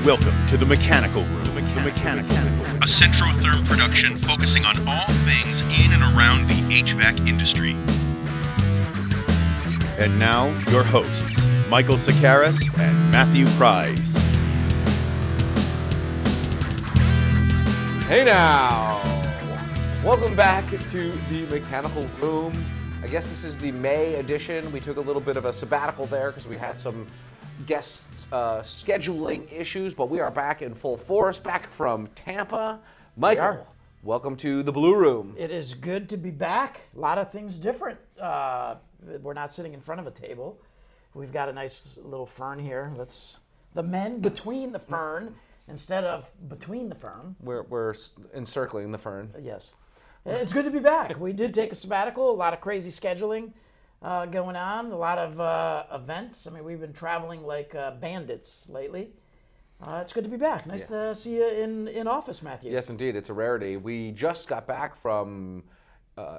Welcome to the Mechanical Room. A Centrotherm production focusing on all things in and around the HVAC industry. And now, your hosts, Michael Sakaris and Matthew Price. Hey now! Welcome back to the Mechanical Room. I guess this is the May edition. We took a little bit of a sabbatical there because we had some guest scheduling issues, but we are back in full force, back from Tampa. Michael, welcome to the Blue Room. It is good to be back. A lot of things different. We're not sitting in front of a table. We've got a nice little fern here. The men between the fern instead of between the fern. We're encircling the fern. Yes. It's good to be back. We did take a sabbatical, a lot of crazy scheduling going on, a lot of events. I mean, we've been traveling like bandits lately. It's good to be back. Nice to see you in office, Matthew. Yes, indeed. It's a rarity. We just got back from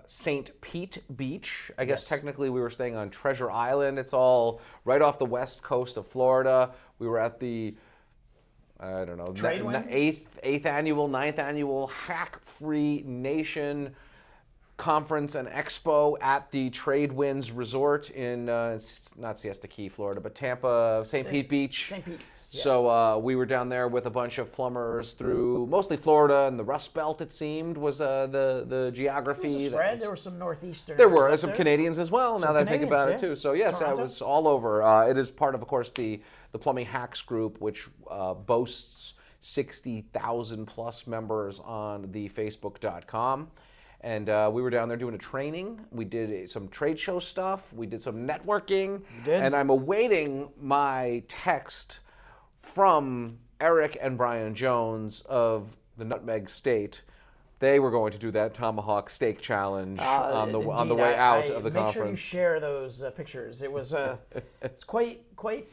St. Pete Beach. I guess technically we were staying on Treasure Island. It's all right off the west coast of Florida. We were at the, I don't know, ninth annual Hack-Free Nation Conference and Expo at the Tradewinds Resort in, not Siesta Key, Florida, but Tampa, St. Pete Beach. St. Pete. Yeah. So we were down there with a bunch of plumbers through mostly Florida and the Rust Belt, it seemed, was the geography. There was a spread. There were some Northeastern. There were some Canadians as well, now that I think about it, too. So, yes, Toronto. I was all over. It is part of course, the Plumbing Hacks group, which boasts 60,000 plus members on the Facebook.com. And we were down there doing a training. We did some trade show stuff. We did some networking. You did? And I'm awaiting my text from Eric and Brian Jones of the Nutmeg State. They were going to do that Tomahawk Steak Challenge on the way out of the conference. Make sure you share those pictures. It was it's quite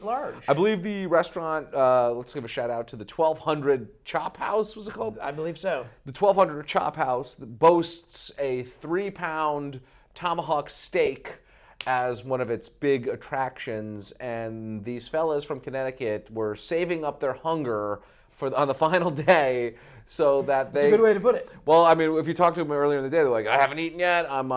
large. I believe the restaurant, let's give a shout out to the 1200 Chop House, was it called? I believe so. The 1200 Chop House boasts a 3-pound tomahawk steak as one of its big attractions, and these fellas from Connecticut were saving up their hunger on the final day so that they... That's a good way to put it. Well, I mean, if you talk to them earlier in the day, they're like, I haven't eaten yet. I'm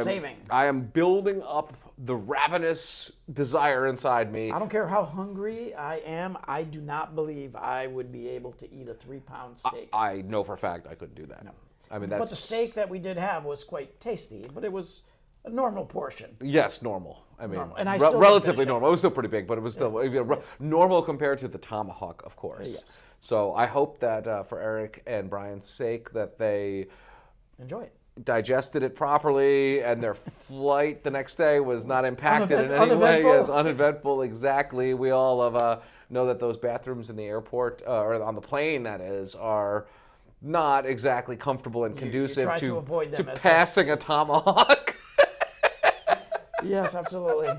saving. I am building up the ravenous desire inside me. I don't care how hungry I am. I do not believe I would be able to eat a 3-pound steak. I know for a fact I couldn't do that. No. I mean, But the steak that we did have was quite tasty, but it was a normal portion. Yes, normal. I mean, Normal. And I still relatively normal. It was still pretty big, but it was still normal compared to the tomahawk, of course. Yes. So I hope that for Eric and Brian's sake that they enjoy it. Digested it properly, and their flight the next day was not impacted in any way. Yes, uneventful, exactly. We all know that those bathrooms in the airport, or on the plane, that is, are not exactly comfortable and conducive to avoid them passing a tomahawk. Yes, absolutely.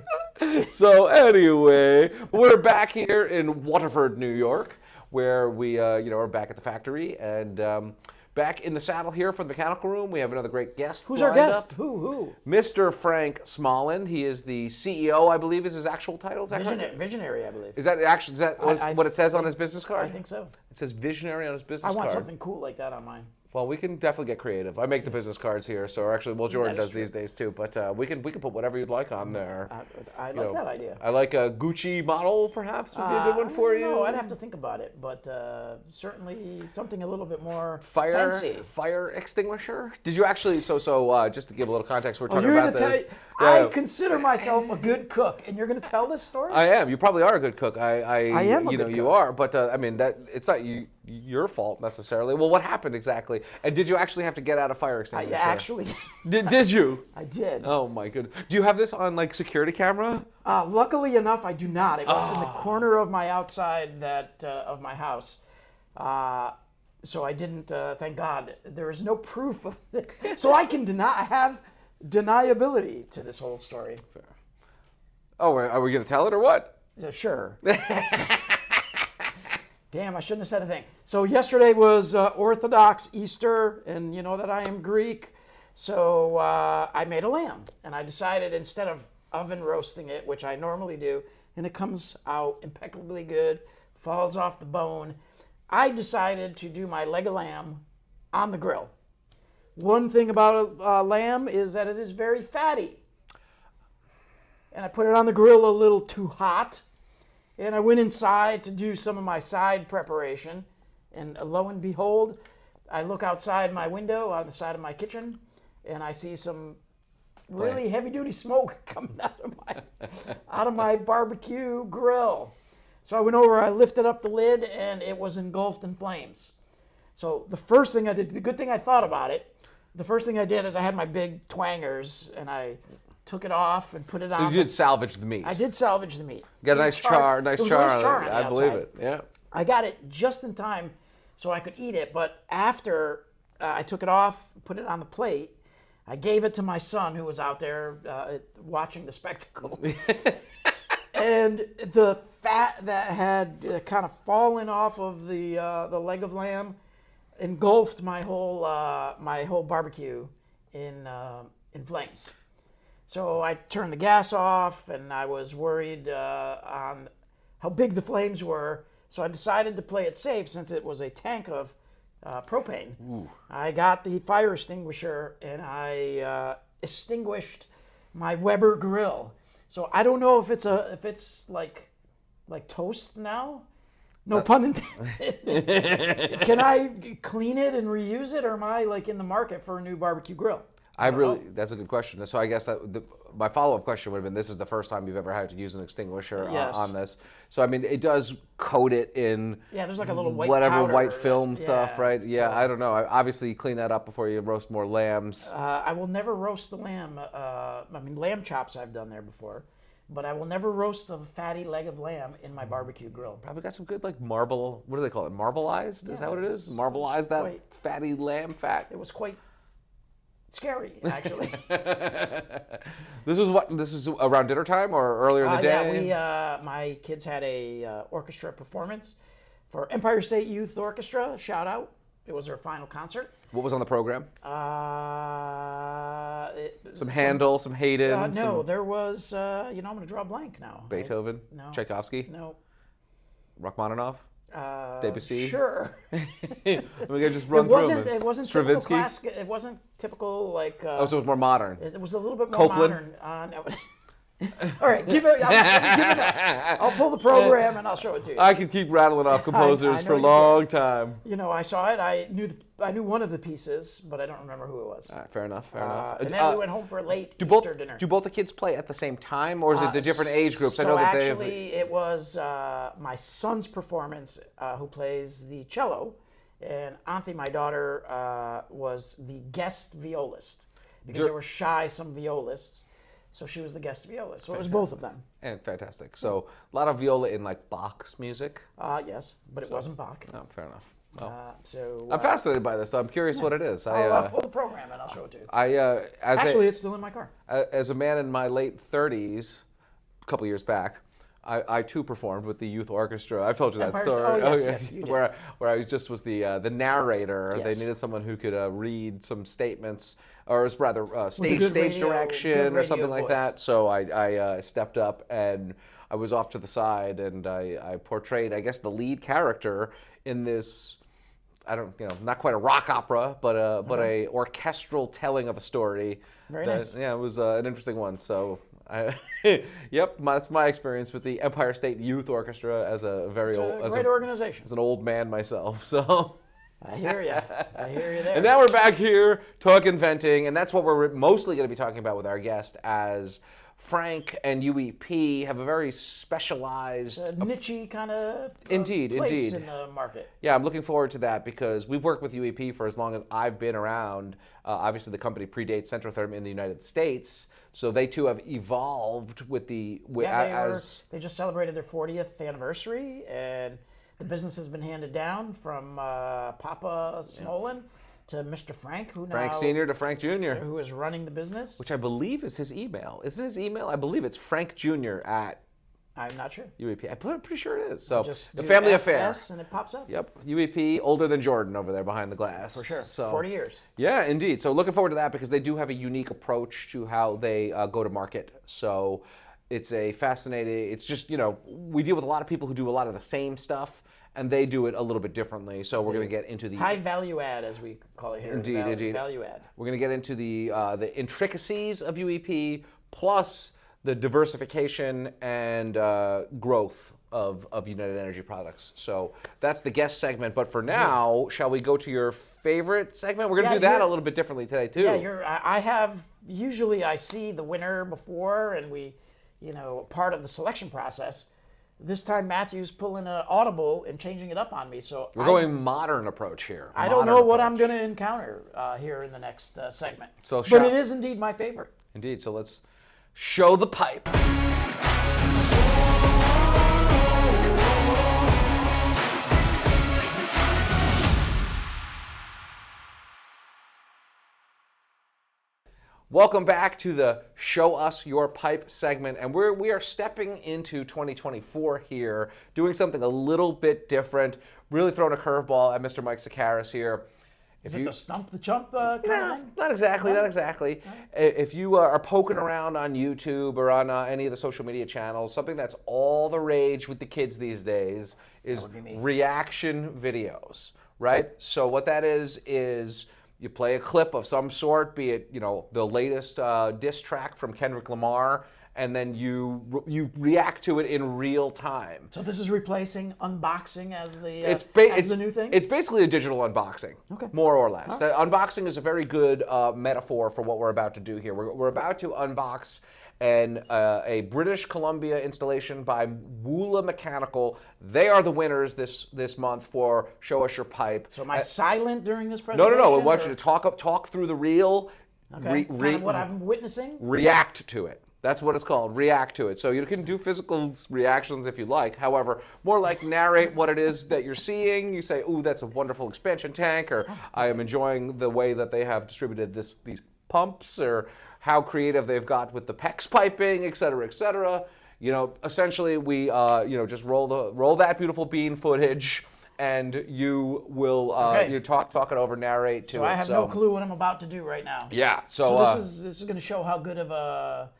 So anyway, we're back here in Waterford, New York, where we are back at the factory and back in the saddle here for the Mechanical Room. We have another great guest. Who's our lined guest? up. Who? Mr. Frank Smollon. He is the CEO, I believe, is his actual title. Is that correct? Visionary, I believe. Is that what it says on his business card? I think so. It says visionary on his business card. I want something cool like that on mine. Well, we can definitely get creative. I make the business cards here, so actually, Jordan does true. these days too. But we can put whatever you'd like on there. I like that idea. I like a Gucci model, perhaps would be a good one for you. No, I'd have to think about it, but certainly something a little bit more fire fancy. Fire extinguisher. Did you actually? So just to give a little context, we're talking you're about gonna this. I consider myself a good cook, and you're going to tell this story? I am. You probably are a good cook. I am a good cook. You are, but I mean that it's not your fault necessarily. Well, what happened exactly? And did you actually have to get out a fire extinguisher? I actually did you? I did. Oh my goodness. Do you have this on like security camera? Luckily enough, I do not. It was in the corner of my outside of my house. So I didn't. Thank God, there is no proof of it. So I can deny. I have deniability to this whole story. Fair. Oh, are we going to tell it or what? Sure. Damn, I shouldn't have said a thing. So yesterday was Orthodox Easter, and you know that I am Greek. So I made a lamb, and I decided instead of oven roasting it, which I normally do, and it comes out impeccably good, falls off the bone. I decided to do my leg of lamb on the grill. One thing about lamb is that it is very fatty. And I put it on the grill a little too hot. And I went inside to do some of my side preparation. And lo and behold, I look outside my window on the side of my kitchen, and I see some really heavy-duty smoke coming out of my barbecue grill. So I went over, I lifted up the lid, and it was engulfed in flames. So the first thing I did, the good thing I thought about it, the first thing I did is I had my big twangers, and I took it off and put it on. So you did salvage the meat. I did salvage the meat. Got a nice char, There was a nice char on the I believe outside. it. Yeah. I got it just in time so I could eat it, but after I took it off, put it on the plate, I gave it to my son who was out there watching the spectacle. And the fat that had kind of fallen off of the leg of lamb engulfed my whole barbecue in flames. So I turned the gas off, and I was worried on how big the flames were. So I decided to play it safe since it was a tank of propane. Ooh. I got the fire extinguisher, and I extinguished my Weber grill. So I don't know if it's like toast now. No pun intended. Can I clean it and reuse it, or am I like in the market for a new barbecue grill? That's a good question. So I guess that my follow-up question would have been, this is the first time you've ever had to use an extinguisher on this. So I mean, it does coat it in there's like a little white whatever powder, white film stuff, right? Yeah, so, I don't know. Obviously, you clean that up before you roast more lambs. I will never roast the lamb. Lamb chops I've done there before, but I will never roast the fatty leg of lamb in my barbecue grill. Probably got some good what do they call it? Marbleized? Is that what it is? Marbleized that fatty lamb fat? It was quite scary, actually. This is around dinner time or earlier in the day? Yeah, my kids had a orchestra performance for Empire State Youth Orchestra. Shout out! It was their final concert. What was on the program? Some Handel, some Haydn. No, there was. I'm going to draw a blank now. Beethoven. No. Tchaikovsky. No. Rachmaninoff. Debussy. Sure. We can just run through them. It wasn't Stravinsky. typical classic. It wasn't typical like. So it was more modern. It was a little bit more Copeland. modern. No. All right, give it. I'll pull the program and I'll show it to you. I could keep rattling off composers for a long time. I saw it. I knew one of the pieces, but I don't remember who it was. All right, fair enough. And then we went home for a late Easter dinner. Do both the kids play at the same time, or is it the different age groups? So I know that actually, it was my son's performance, who plays the cello, and Auntie, my daughter, was the guest violist because there were some violists. So she was the guest violist. So it was both of them. And fantastic. So a lot of viola in like Bach's music. Yes, but it wasn't Bach. No, fair enough. Well, I'm fascinated by this. So I'm curious what it is. I'll pull the program and I'll show it to you. It's still in my car. As a man in my late 30s, a couple years back, I too performed with the youth orchestra. I've told you that story. Yes, you did. Where I was the narrator. Yes. They needed someone who could read some statements, or it was rather stage radio, direction or something like voice. that. So I stepped up and I was off to the side and I portrayed, I guess, the lead character in this. Not quite a rock opera, but a orchestral telling of a story. Very nice. Yeah, it was an interesting one. So, that's my experience with the Empire State Youth Orchestra as a great organization. As an old man myself, so. I hear you. I hear you there. And now we're back here talking venting, and that's what we're mostly going to be talking about with our guest, as Frank and UEP have a very specialized, niche-y kind of place in the market. Yeah, I'm looking forward to that because we've worked with UEP for as long as I've been around. Obviously, the company predates Centrotherm in the United States, so they too have evolved with the. They just celebrated their 40th anniversary, and the business has been handed down from Papa Smollon to Mr. Frank, Frank Sr. to Frank Jr., who is running the business. Which I believe is his email. Isn't his email? I believe it's Frank Jr. at. I'm not sure. UEP. I'm pretty sure it is. So just the family affair. And it pops up. Yep. UEP, older than Jordan over there behind the glass. For sure. So, 40 years. Yeah, indeed. So looking forward to that because they do have a unique approach to how they go to market. So It's a fascinating. It's just we deal with a lot of people who do a lot of the same stuff, and they do it a little bit differently. So we're going to get into the high value add, as we call it here. Indeed. Value add. We're going to get into the intricacies of UEP plus the diversification and growth of United Energy products. So that's the guest segment. But for now, shall we go to your favorite segment? We're going to do that a little bit differently today too. Yeah, usually I see the winner before, and we, part of the selection process. This time Matthew's pulling an audible and changing it up on me. So we're going modern approach here. I don't know what I'm going to encounter here in the next segment. But it is indeed my favorite. Indeed. So let's show the pipe. Welcome back to the Show Us Your Pipe segment, and we are stepping into 2024 here, doing something a little bit different, really throwing a curveball at Mr. Mike Sakaris here. Is it the stump the chump kind of thing? Not exactly, not exactly. If you are poking around on YouTube or on any of the social media channels, something that's all the rage with the kids these days is reaction videos, right? So what that is you play a clip of some sort, be it the latest diss track from Kendrick Lamar, and then you react to it in real time. So this is replacing unboxing as the new thing? It's basically a digital unboxing, more or less. Right. Unboxing is a very good metaphor for what we're about to do here. We're about to unbox a British Columbia installation by Woola Mechanical. They are the winners this month for Show Us Your Pipe. So am I silent during this presentation? No. I want you to talk through the reel. Okay. Kind of what I'm witnessing? React to it. That's what it's called. React to it. So you can do physical reactions if you like. However, more like narrate what it is that you're seeing. You say, "Ooh, that's a wonderful expansion tank," or "I am enjoying the way that they have distributed these pumps," or how creative they've got with the PEX piping, et cetera, et cetera. Essentially, we just roll that beautiful bean footage, and you will you talk it over, narrate to it. So I have no clue what I'm about to do right now. Yeah. So this is going to show how good of a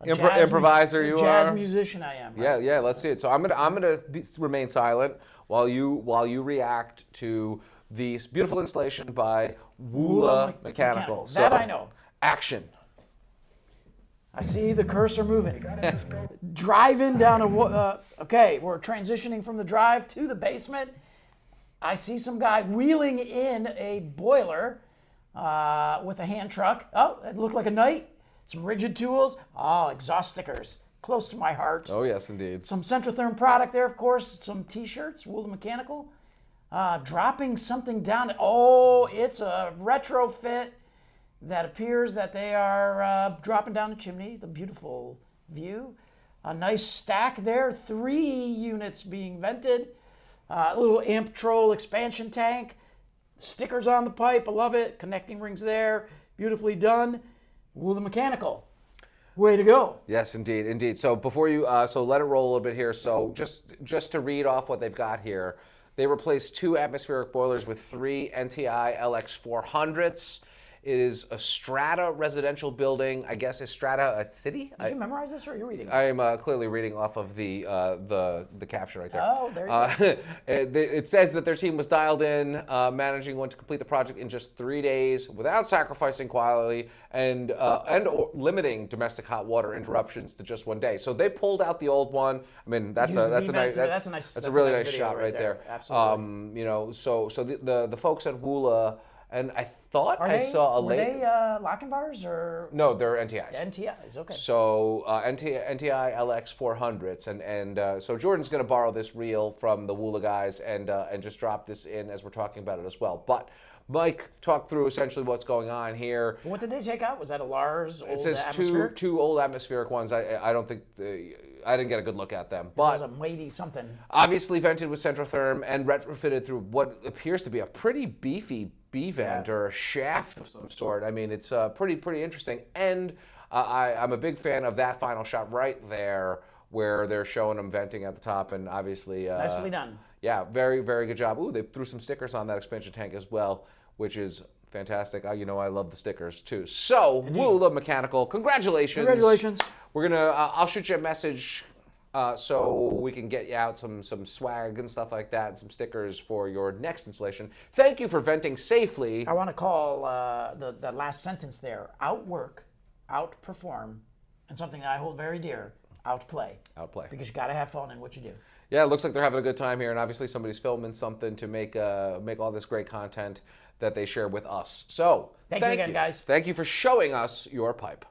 improviser you jazz are. Musician I am. Right? Yeah. Let's see it. So I'm gonna remain silent while you react to this beautiful installation by Woola Mechanical. So, that I know. Action. I see the cursor moving. Driving down we're transitioning from the drive to the basement. I see some guy wheeling in a boiler with a hand truck. Oh, it looked like a knight. Some rigid tools. Oh, exhaust stickers. Close to my heart. Oh, yes, indeed. Some Centrotherm product there, of course. Some T-shirts, Woola Mechanical. Dropping something down. Oh, it's a retrofit that appears that they are dropping down the chimney. The beautiful view. A nice stack there. 3 units being vented. A little amp troll expansion tank. Stickers on the pipe. I love it. Connecting rings there. Beautifully done. Woola Mechanical. Way to go. Yes, indeed. So before you, so let it roll a little bit here. So just to read off what they've got here, they replaced 2 atmospheric boilers with 3 NTI LX400s. It is a strata residential building. I guess is strata a city? Did you memorize this, or are you reading this? I am clearly reading off of the caption right there. Oh, there you go. It says that their team was dialed in, managing to complete the project in just 3 days without sacrificing quality and limiting domestic hot water interruptions to just 1 day. So they pulled out the old one. I mean, that's a really nice shot right there. Absolutely. So the folks at Woola. And I thought I saw a lady. Were they Lochinvars or? No, they're NTIs. NTIs, okay. So NTI LX 400s, and so Jordan's going to borrow this reel from the Woola guys and just drop this in as we're talking about it as well. But Mike talked through essentially what's going on here. What did they take out? Was that a Lars old atmospheric? It says two old atmospheric ones. I don't think I didn't get a good look at them. But it was a weighty something. Obviously vented with Centrotherm and retrofitted through what appears to be a pretty beefy B-vent or a shaft of some sort. I mean, it's pretty interesting. And I'm a big fan of that final shot right there where they're showing them venting at the top, and obviously... nicely done. Yeah, very, very good job. Ooh, they threw some stickers on that expansion tank as well, which is fantastic. I love the stickers too. So, Woola Mechanical, congratulations. Congratulations. We're gonna. I'll shoot you a message so we can get you out some swag and stuff like that, and some stickers for your next installation. Thank you for venting safely. I want to call the last sentence there: outwork, outperform, and something that I hold very dear: outplay. Outplay. Because you got to have fun in what you do. Yeah, it looks like they're having a good time here, and obviously somebody's filming something to make all this great content that they share with us. So thank you again, guys. Thank you for showing us your pipe.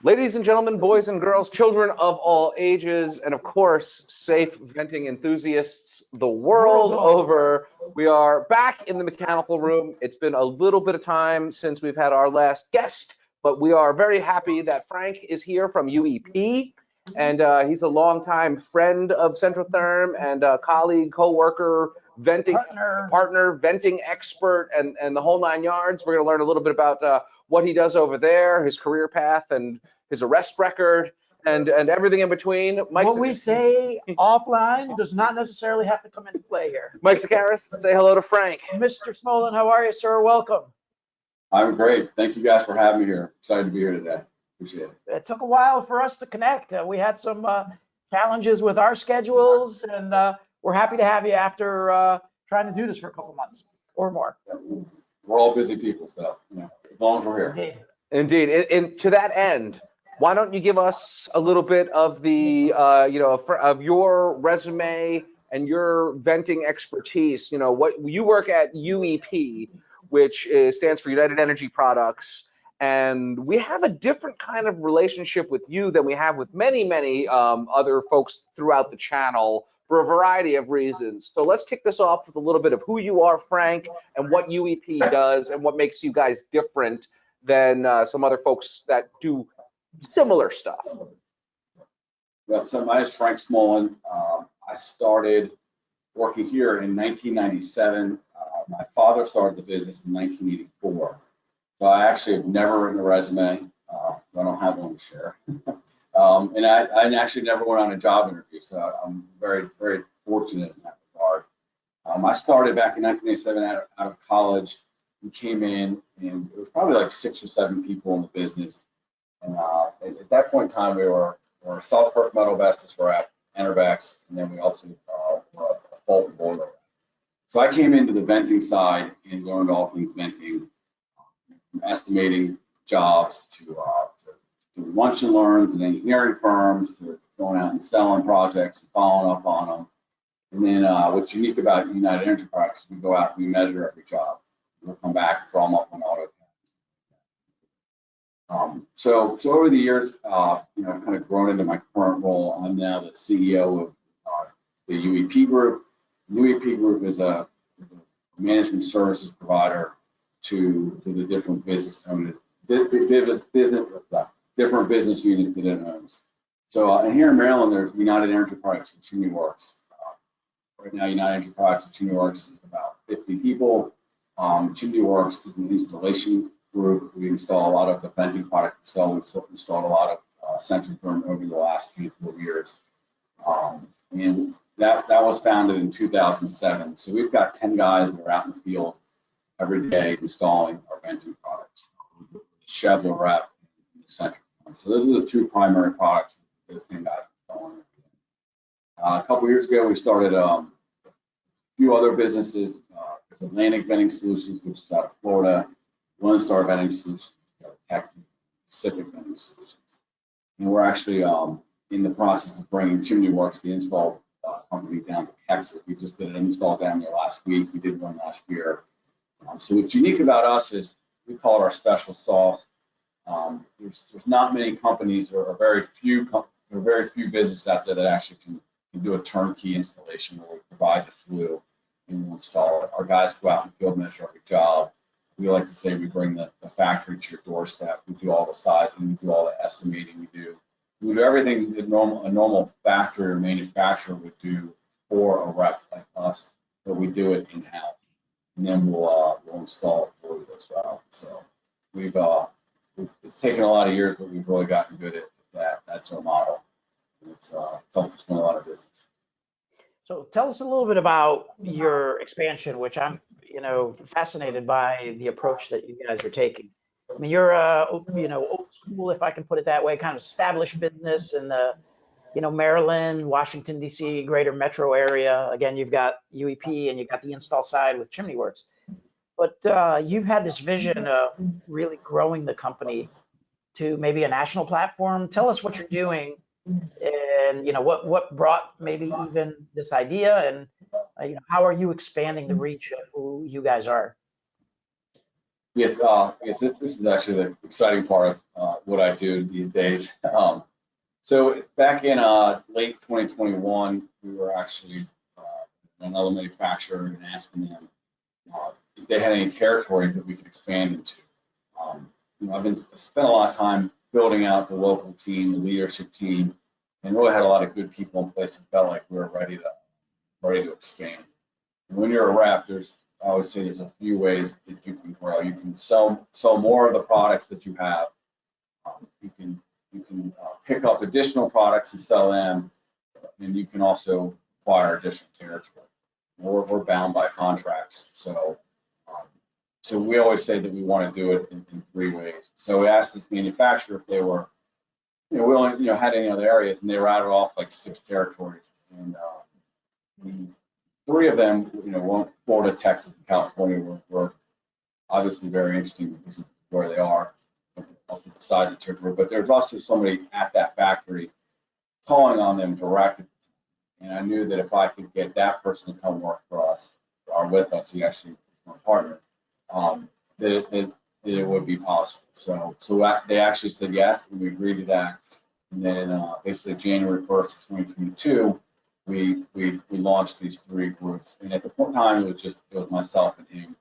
Ladies and gentlemen, boys and girls, children of all ages, and of course, safe venting enthusiasts the world over, we are back in the mechanical room. It's been a little bit of time since we've had our last guest, but we are very happy that Frank is here from UEP, and he's a longtime friend of Centrotherm and colleague, co-worker, venting partner, venting expert, and the whole 9 yards. We're going to learn a little bit about what he does over there, his career path, and his arrest record, and everything in between. What we say offline does not necessarily have to come into play here. Mike Sakaris, say hello to Frank. Mr. Smollon, how are you, sir? Welcome. I'm great. Thank you guys for having me here. Excited to be here today. Appreciate it. It took a while for us to connect. We had some challenges with our schedules, and we're happy to have you after trying to do this for a couple months or more. We're all busy people, so as long as we're Indeed. here. Indeed. And to that end, why don't you give us a little bit of the of your resume and your venting expertise? What you work at UEP, which stands for United Energy Products, and we have a different kind of relationship with you than we have with many other folks throughout the channel, for a variety of reasons. So let's kick this off with a little bit of who you are, Frank, and what UEP does, and what makes you guys different than some other folks that do similar stuff. Well, so my name is Frank Smollon. I started working here in 1997. My father started the business in 1984. So I actually have never written a resume. I don't have one to share. And I actually never went on a job interview, so I'm very, very fortunate in that regard. I started back in 1987 out of college. We came in, and it was probably like 6 or 7 people in the business. And at that point in time, we were South Perth metal vestas for Enervacs, and then we also were a Fulton boiler. So I came into the venting side and learned all things venting, from estimating jobs to lunch and learns and engineering firms, to going out and selling projects and following up on them. And then what's unique about United Energy Products is we go out and we measure every job. We'll come back, draw them up on AutoCAD. So over the years, I've kind of grown into my current role. I'm now the CEO of the UEP Group. The UEP Group is a management services provider to the different business owners, different business units that it owns. So and here in Maryland, there's United Energy Products and Chimney Works. Right now, United Energy Products and Chimney Works is about 50 people. Chimney Works is an installation group. We install a lot of the venting products. So we've installed a lot of Centrotherm over the last handful of years. And that was founded in 2007. So we've got 10 guys that are out in the field every day installing our venting products, Chevrolet Rep and Centrotherm. So those are the 2 primary products that those 10 guys are installing. A couple of years ago, we started a few other businesses. Atlantic Venting Solutions, which is out of Florida, Lone Star Venting Solutions, out of Texas, Pacific Venting Solutions. And we're actually in the process of bringing Chimney Works, the install company, down to Texas. We just did an install down there last week. We did one last year. So what's unique about us is we call it our special sauce. There's not many companies, or very few businesses out there that actually can do a turnkey installation where we provide the flue and we'll install it. Our guys go out and field measure every job. We like to say we bring the factory to your doorstep. We do all the sizing, we do all the estimating, we do everything that a normal factory or manufacturer would do for a rep like us, but we do it in-house. And then we'll install it for you as well. So it's taken a lot of years, but we've really gotten good at that. That's our model. It's helped us win a lot of business. So tell us a little bit about your expansion, which I'm, fascinated by the approach that you guys are taking. I mean, you're old school, if I can put it that way, kind of established business in the, Maryland, Washington, D.C., greater metro area. Again, you've got UEP and you've got the install side with Chimney Works. But you've had this vision of really growing the company to maybe a national platform. Tell us what you're doing and what brought maybe even this idea, and how are you expanding the reach of who you guys are? Yes, yes, this is actually the exciting part of what I do these days. So back in late 2021, we were actually another manufacturer and asking them if they had any territory that we could expand into. I've spent a lot of time building out the local team, the leadership team, and really had a lot of good people in place and felt like we were ready to expand. And when you're a rep, I always say there's a few ways that you can grow. You can sell more of the products that you have. You can pick up additional products and sell them, and you can also acquire additional territory. We're bound by contracts, so we always say that we want to do it in 3 ways. So we asked this manufacturer if they were, we only had any other areas, and they rattled off like 6 territories, and 3 of them, one, Florida, Texas, and California, were obviously very interesting because of where they are, also the size of the territory. But there's also somebody at that factory calling on them directly, and I knew that if I could get that person to come work for us or with us, he actually was my partner, that it would be possible. So they actually said yes, and we agreed to that. And then basically January 1st, 2022. We launched these 3 groups, and at the time it was myself and him,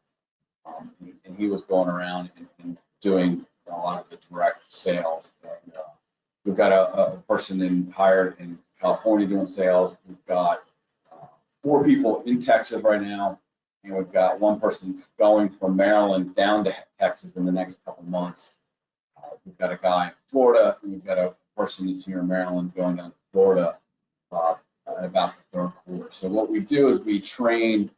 and he was going around and doing a lot of the direct sales. And we've got a person hired in California doing sales. We've got 4 people in Texas right now, and we've got 1 person going from Maryland down to Texas in the next couple of months. We've got a guy in Florida, and we've got a person that's here in Maryland going down to Florida about the 3rd quarter. So what we do is we train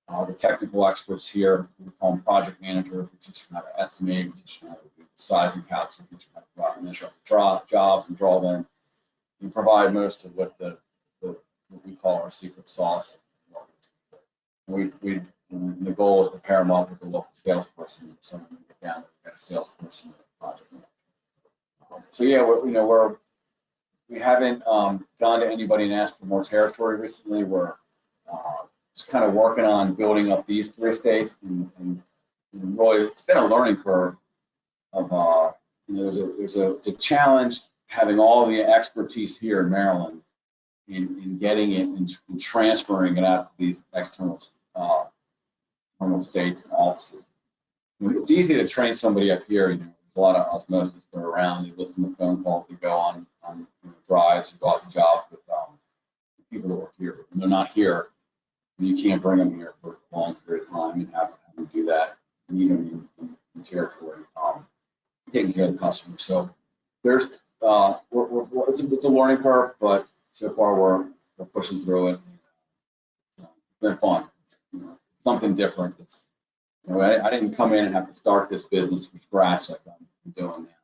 the technical experts here. We call them project managers. We teach them how to estimate, we teach them how to do sizing calcs, we teach them how to go out and measure up the jobs and draw them. We provide most of what we call our secret sauce. The goal is to pair them up with a local salesperson. Someone to get down, we've got a salesperson, a project manager. So yeah, we haven't gone to anybody and asked for more territory recently. We're just kind of working on building up these 3 states, and really it's been a learning curve of it's a challenge having all the expertise here in Maryland in getting it and transferring it out to these external states and offices. It's easy to train somebody up here. There's a lot of osmosis. They're around. They listen to phone calls. They go on drives. You go out to jobs with people that work here. When they're not here, you can't bring them here for a long period of time and have them do that. You need them in territory, taking care of the customer. So there's it's a learning curve, but so far we're pushing through it. It's been fun. Something different. I didn't come in and have to start this business from scratch like I'm doing now.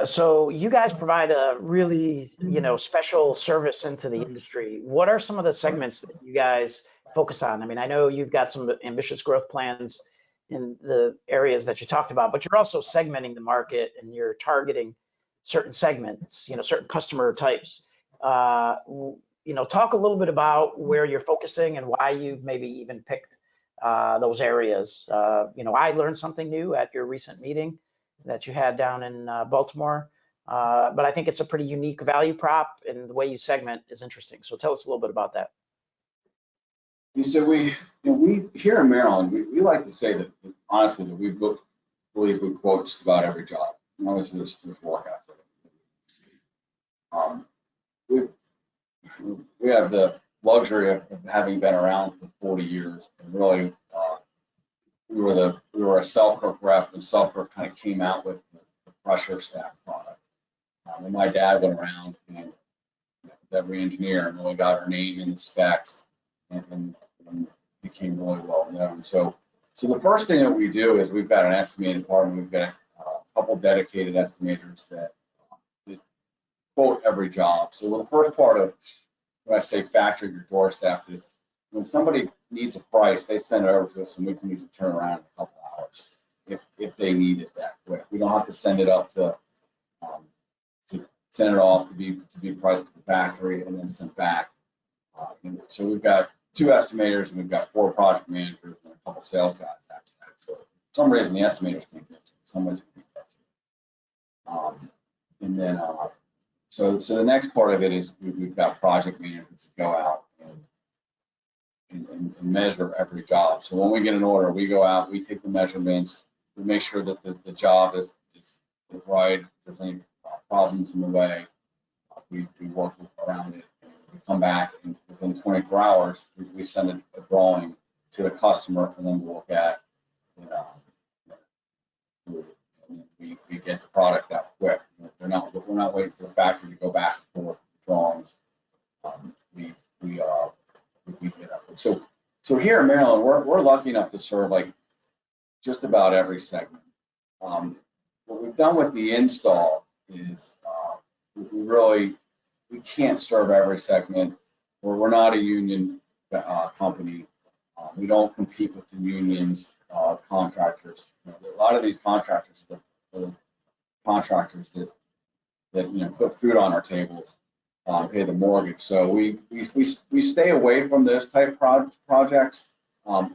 So you guys provide a really, special service into the industry. What are some of the segments that you guys focus on? I mean, I know you've got some ambitious growth plans in the areas that you talked about, but you're also segmenting the market and you're targeting certain segments, certain customer types. Talk a little bit about where you're focusing and why you've maybe even picked those areas. I learned something new at your recent meeting that you had down in Baltimore, but I think it's a pretty unique value prop, and the way you segment is interesting. So tell us a little bit about that. So we here in Maryland, we like to say that honestly that we believe we quote just about every job. And obviously there's work out there. We have the luxury of having been around for 40 years, and really we were a Selkirk rep, and Selkirk kind of came out with the pressure stack product. And my dad went around and with every engineer, and we got our name in the specs, and became really well known. So the first thing that we do is we've got an estimating department. We've got a couple dedicated estimators that quote every job. So the first part of when I say factory your doorstep is when somebody needs a price, they send it over to us, and we can usually turn around in a couple hours if they need it that quick. We don't have to send it up to send it off to be priced at the factory and then sent back. And so we've got 2 estimators, and we've got 4 project managers and a couple sales guys after that. So for some reason the estimators can't get to it. Somebody's going to get to it. And then so the next part of it is we've got project managers that go out and measure every job. So when we get an order, we go out, we take the measurements, we make sure that the job is right. If there's any problems in the way, we work around it. And we come back, and within 24 hours, we send a drawing to the customer for them to look at. And we get the product out quick. We're not waiting for the factory to go back and forth with the drawings. We get up. So here in Maryland, we're lucky enough to serve like just about every segment. What we've done with the install is we can't serve every segment. We're not a union company. We don't compete with the unions contractors. A lot of these contractors, the contractors that put food on our tables, pay the mortgage. So we stay away from those type projects.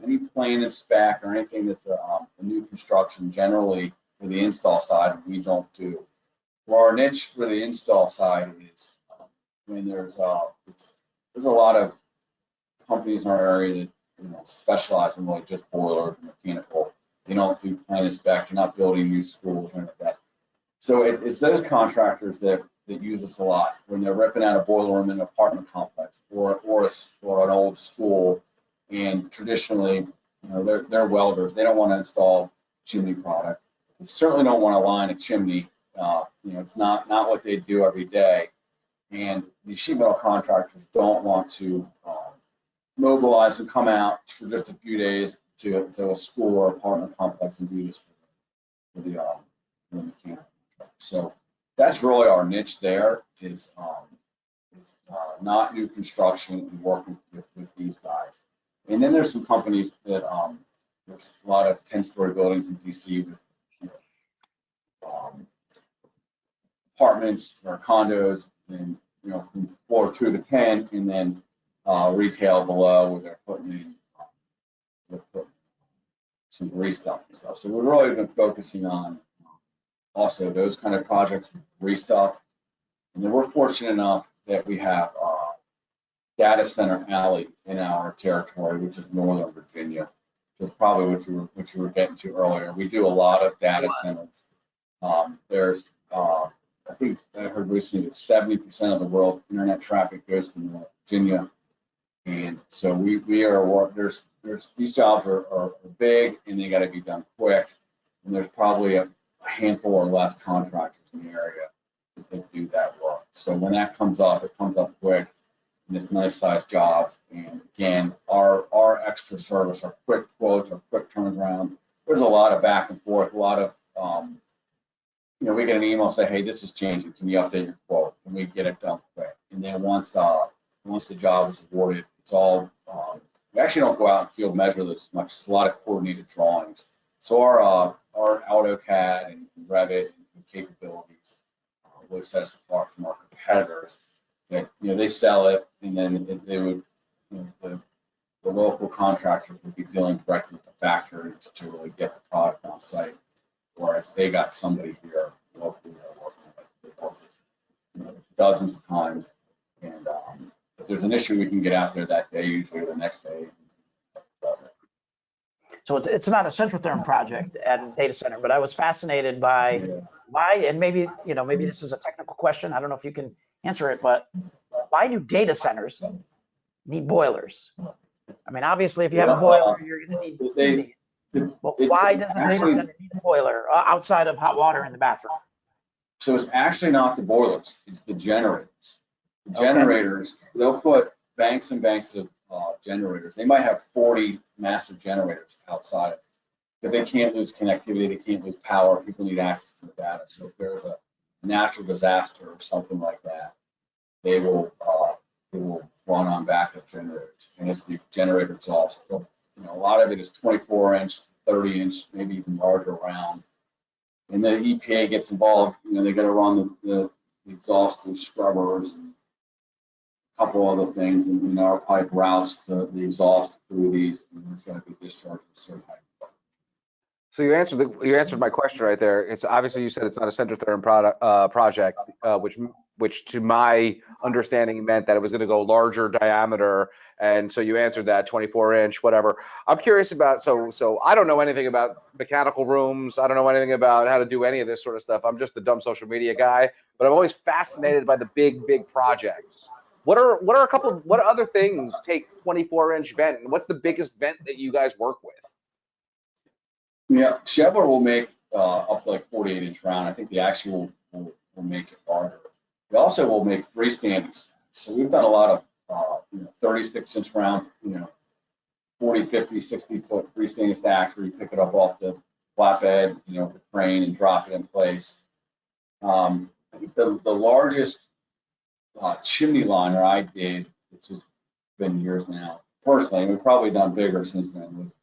Any plan and spec or anything that's a new construction, generally for the install side, we don't do. Well, our niche for the install side is when there's a lot of companies in our area that specialize in like just boilers and mechanical. They don't do plan and spec. You're not building new schools or anything like that. So it's those contractors that use us a lot when they're ripping out a boiler room in an apartment complex or an old school. And traditionally, they're welders. They don't want to install chimney product. They certainly don't want to line a chimney. It's not what they do every day. And the sheet metal contractors don't want to mobilize and come out for just a few days to a school or apartment complex and do this for the mechanical. So that's really our niche there is not new construction and working with these guys. And then there's some companies that there's a lot of 10-story buildings in DC with apartments or condos, and from floor 2 to 10, and then retail below where they're putting some restuff and stuff. So we've really been focusing on also those kind of projects, restuff. And then we're fortunate enough that we have data center alley in our territory, which is Northern Virginia. So it's probably what you were getting to earlier. We do a lot of data centers. There's I think I heard recently that 70% of the world's internet traffic goes to North Virginia, and so we are there's these jobs are big and they got to be done quick, and there's probably a handful or less contractors in the area that do that work. So when that comes up, it comes up quick, and it's nice sized jobs. And again, our extra service, our quick quotes, our quick turnaround. There's a lot of back and forth, a lot of we get an email say, hey, this is changing. Can you update your quote? And we get it done quick. And then once the job is awarded, it's all we actually don't go out and field measure this much. It's a lot of coordinated drawings. So our AutoCAD and Revit and capabilities really set us apart from our competitors. That they sell it, and then they would the local contractors would be dealing directly with the factory to really get the product on site. Whereas they got somebody here locally working dozens of times, and if there's an issue, we can get out there that day, usually the next day. So it's not a Centrotherm project at a data center, but I was fascinated by why, and maybe this is a technical question. I don't know if you can answer it, but why do data centers need boilers? I mean, obviously, if you have a boiler, you're going to need chimneys. But why does a data center need a boiler outside of hot water in the bathroom? So it's actually not the boilers; it's the generators. The generators, they'll put banks and banks of generators. They might have 40 massive generators outside, because they can't lose connectivity, they can't lose power. People need access to the data. So if there's a natural disaster or something like that, they will run on backup generators, and it's the generator exhaust. So, a lot of it is 24-inch, 30-inch, maybe even larger round. And the EPA gets involved. They got to run the exhaust through scrubbers and a couple other things, and our pipe routes the exhaust through these, and it's going to be discharged with certain height. So you answered my question right there. It's obviously, you said it's not a Centrotherm project, which to my understanding meant that it was going to go larger diameter, and so you answered that 24-inch, whatever. I'm curious about, so I don't know anything about mechanical rooms. I don't know anything about how to do any of this sort of stuff. I'm just the dumb social media guy, but I'm always fascinated by the big projects. What other things take 24-inch vent, and what's the biggest vent that you guys work with? Yeah, Chevrolet will make up to like 48-inch round. I think the actual will make it larger. We also will make freestanding stacks. So we've done a lot of 36-inch round, 40, 50, 60-foot freestanding stacks where you pick it up off the flatbed, the crane, and drop it in place. I think the largest chimney liner I did, this has been years now, personally, and we've probably done bigger since then, was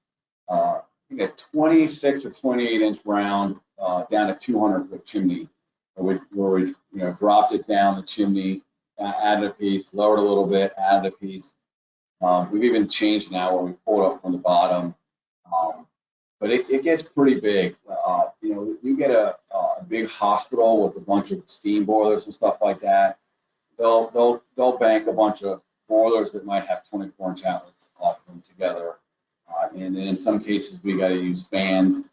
I think a 26 or 28-inch round down a 200-foot chimney, where we dropped it down the chimney, added a piece, lowered a little bit, added a piece. We've even changed now where we pull it up from the bottom, but it gets pretty big. You get a big hospital with a bunch of steam boilers and stuff like that. They'll bank a bunch of boilers that might have 24-inch outlets off them together. And then in some cases, we got to use fans,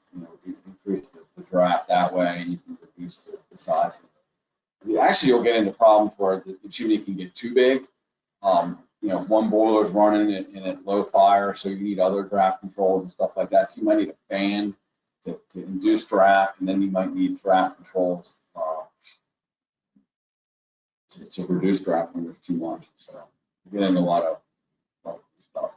increase the draft that way, and you can reduce the size of it. Actually, you'll get into problems where the chimney can get too big. One boiler's running in at low fire, so you need other draft controls and stuff like that. So you might need a fan to induce draft, and then you might need draft controls to reduce draft when there's too much. So you get into a lot of stuff.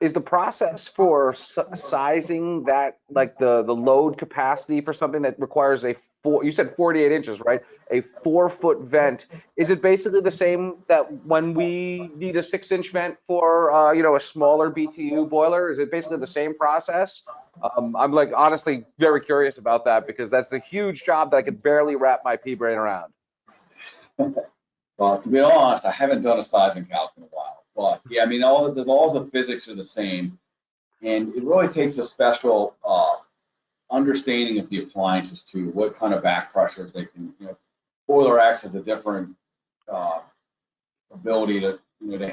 Is the process for sizing that, like the load capacity for something that requires you said 48 inches, right? A 4-foot vent. Is it basically the same that when we need a 6-inch vent for, a smaller BTU boiler? Is it basically the same process? I'm honestly very curious about that, because that's a huge job that I could barely wrap my pea brain around. Well, to be honest, I haven't done a sizing calc in a while. But yeah, all the laws of physics are the same, and it really takes a special understanding of the appliances too. What kind of back pressures they can, boiler X has a different ability to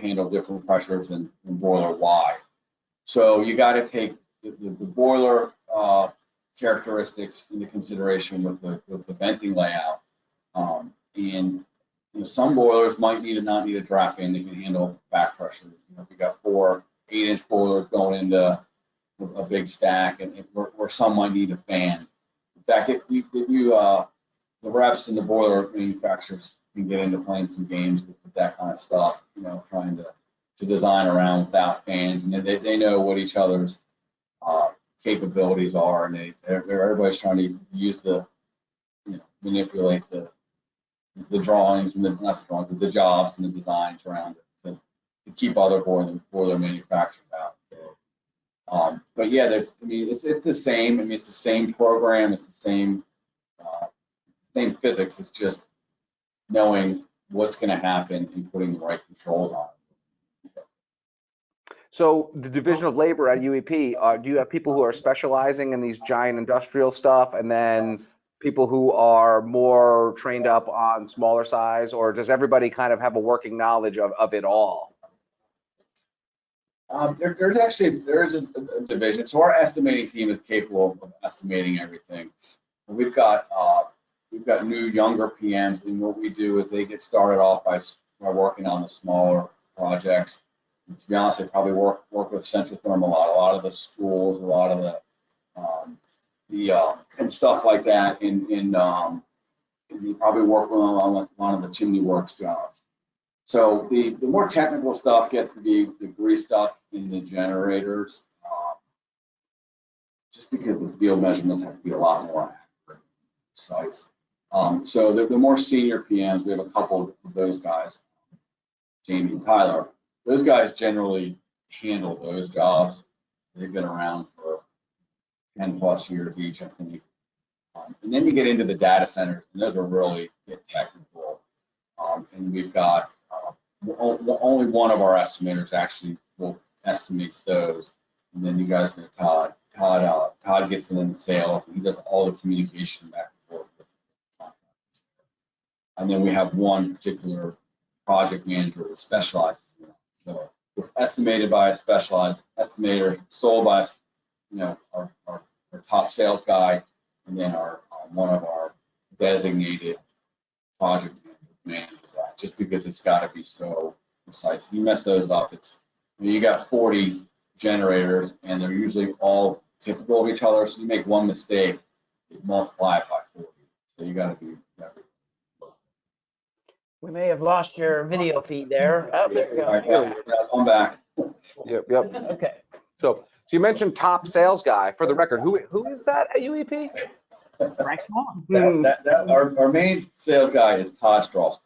handle different pressures than boiler Y. So you got to take the boiler characteristics into consideration with the venting layout, and some boilers might not need a draft fan. They can handle back pressure. If you got 4 8-inch boilers going into a big stack, and where some might need a fan. In fact, the reps and the boiler manufacturers can get into playing some games with that kind of stuff. Trying to design around without fans, and they know what each other's capabilities are, and everybody's trying to use manipulate the drawings and the jobs and the designs around it to keep other boiler manufacturers out. So, but yeah, it's the same. It's the same program. It's the same physics. It's just knowing what's going to happen and putting the right controls on it. So the division of labor at UEP, do you have people who are specializing in these giant industrial stuff, and then people who are more trained up on smaller size, or does everybody kind of have a working knowledge of it all? There is a division. So our estimating team is capable of estimating everything. We've got new younger PMs, and what we do is they get started off by working on the smaller projects. And to be honest, they probably work with Centrotherm a lot of the schools, a lot of the and stuff like that in and you probably work on one of the chimney works jobs. So the more technical stuff gets to be the grease stuff in the generators, just because the field measurements have to be a lot more accurate, precise. So the more senior PMs, we have a couple of those guys, Jamie and Tyler. Those guys generally handle those jobs. They've been around for 10 plus years each, I think. And then you get into the data centers, and those are really get technical. And we've got only one of our estimators actually will estimates those. And then you guys know Todd. Todd gets in the sales, and he does all the communication back and forth with contractors. And then we have one particular project manager that specializes in it. So it's estimated by a specialized estimator, sold by our top sales guy, and then our one of our designated project managers that, just because it's got to be so precise. If you mess those up, you got 40 generators, and they're usually all typical of each other. So you make one mistake, you multiply it by 40. So you got to be. We may have lost your video feed there. Oh, there we go. I'm back. Yep. Okay. So you mentioned top sales guy. For the record, who is that at UEP? Frank Smollon. Our main sales guy is Todd Strasberg.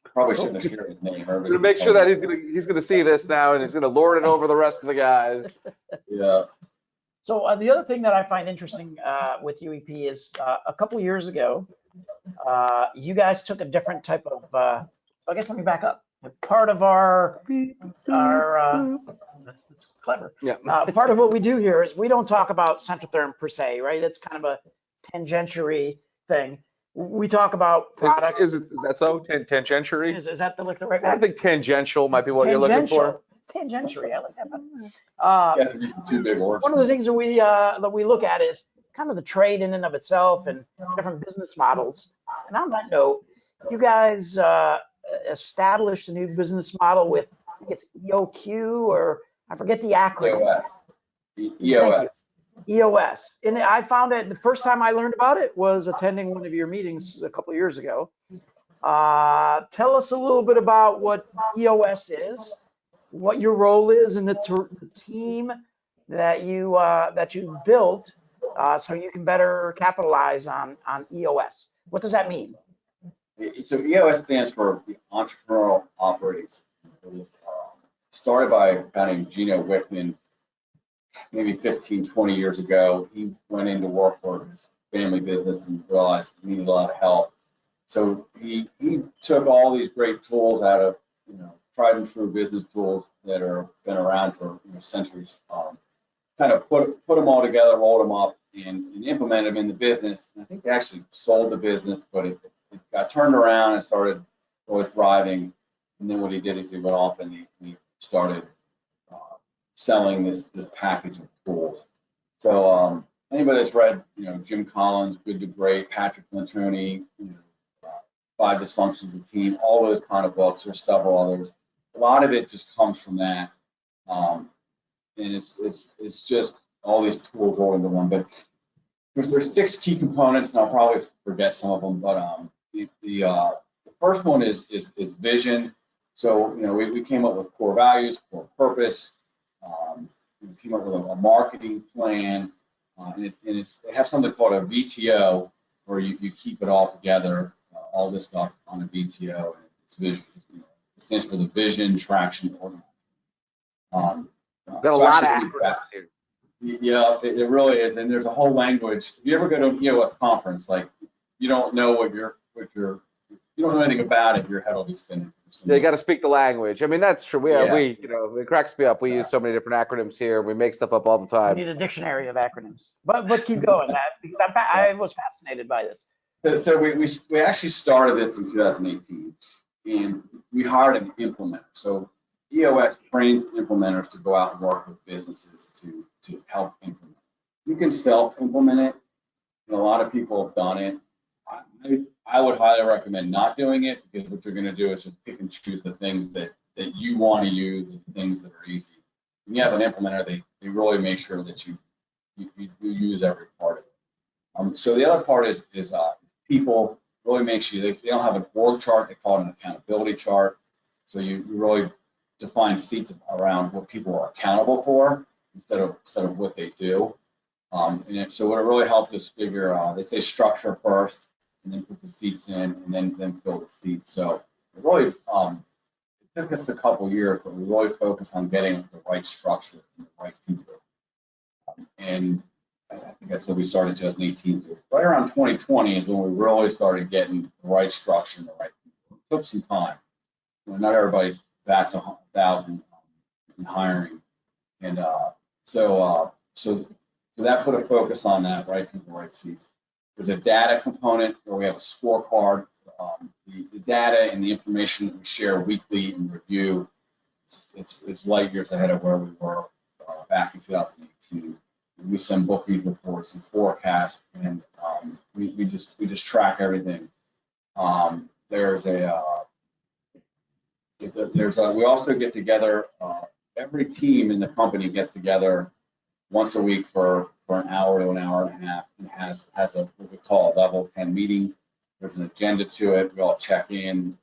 Probably shouldn't have shared his name. To make sure that he's gonna see this now, and he's gonna lord it over the rest of the guys. Yeah. So the other thing that I find interesting with UEP is a couple years ago, you guys took a different type of. I guess let me back up. Part of our that's clever. Yeah. Part of what we do here is we don't talk about Centrotherm per se, right? It's kind of a tangentiary thing. We talk about products. Is that so? Tangentiary? Is that the right word? I think tangential might be what you're looking for. Tangentiary, I like that. Yeah, two big words. One of the things that we look at is kind of the trade in and of itself and different business models. And on that note, you guys established a new business model with, I think it's EOQ, or I forget the acronym. EOS. EOS. And I found it, the first time I learned about it was attending one of your meetings a couple of years ago. Tell us a little bit about what EOS is, what your role is in the team that you built, so you can better capitalize on EOS. What does that mean? So EOS stands for the Entrepreneurial Operating System. It was started by a guy named Gino Wickman maybe 15, 20 years ago. He went into work for his family business and realized he needed a lot of help. So he took all these great tools out of, tried and true business tools that are been around for centuries, kind of put them all together, rolled them up, and implemented them in the business. And I think they actually sold the business, but it got turned around and started really thriving. And then what he did is he went off and he started selling this package of tools. So anybody that's read, Jim Collins, Good to Great, Patrick Lantoni, Five Dysfunctions of Team, all those kind of books. There's several others. A lot of it just comes from that, and it's just all these tools rolled into one. But there's 6 key components, and I'll probably forget some of them. But the first one is vision. So we came up with core values, core purpose. We came up with a marketing plan, and they have something called a VTO, where you keep it all together, all this stuff on a VTO, and it's vision. It stands for the vision, traction, organization. Got a lot of acronyms here. Yeah, it really is, and there's a whole language. If you ever go to an EOS conference, like you don't know you don't know anything about it, your head will be spinning. Yeah, you got to speak the language. I mean, that's true. Yeah. It cracks me up. We use so many different acronyms here. We make stuff up all the We time. need a dictionary of acronyms. But keep going, Matt, because I was fascinated by this. So we actually started this in 2018, and we hired an implementer. So EOS trains implementers to go out and work with businesses to help implement. You can self-implement it, and a lot of people have done it. I would highly recommend not doing it, because what you're going to do is just pick and choose the things that you want to use, the things that are easy. When you have an implementer, they really make sure that you use every part of it. So the other part is people, really make sure they don't have an org chart, they call it an accountability chart. So you really define seats around what people are accountable for instead of what they do. So what it really helped us figure, they say structure first, and then put the seats in, and then fill the seats. So it really it took us a couple years, but we really focused on getting the right structure and the right people. And I think I said we started in 2018. So right around 2020 is when we really started getting the right structure and the right people. It took some time. Not everybody's bats 1,000 in hiring, and so that put a focus on that, right people, right seats. There's a data component where we have a scorecard. The data and the information that we share weekly and review, it's light years ahead of where we were back in 2018. We send bookings reports and forecasts, and we just track everything. We also get together. Every team in the company gets together once a week for an hour to an hour and a half, and has a what we call a level 10 meeting. There's an agenda to it. We all check in,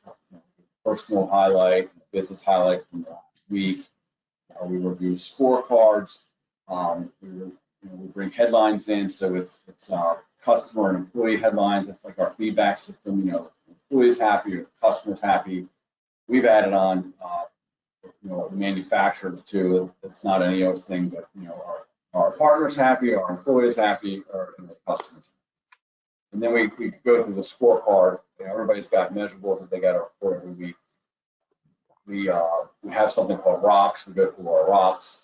personal highlight, business highlight from the last week. We review scorecards. We bring headlines in, so it's customer and employee headlines. It's like our feedback system. Employees happy, or customers happy. We've added on, the manufacturers too. It's not an EOS thing, but our partners happy, our employees happy, or customers. And then we go through the scorecard. Everybody's got measurables that they got to report every week. We have something called rocks. We go through our rocks,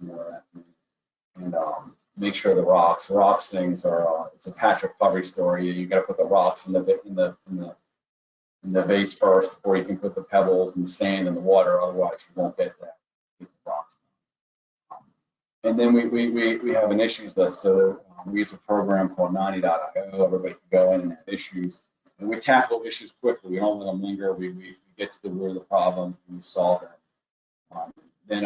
and make sure the rocks things are. It's a patch recovery story. You got to put the rocks in the vase first before you can put the pebbles and the sand in the water. Otherwise, you won't get that. Rocks. And then we have an issues list. So we use a program called 90.io. Everybody can go in and have issues, and we tackle issues quickly. We don't let them linger. We get to the root of the problem and we solve it. Then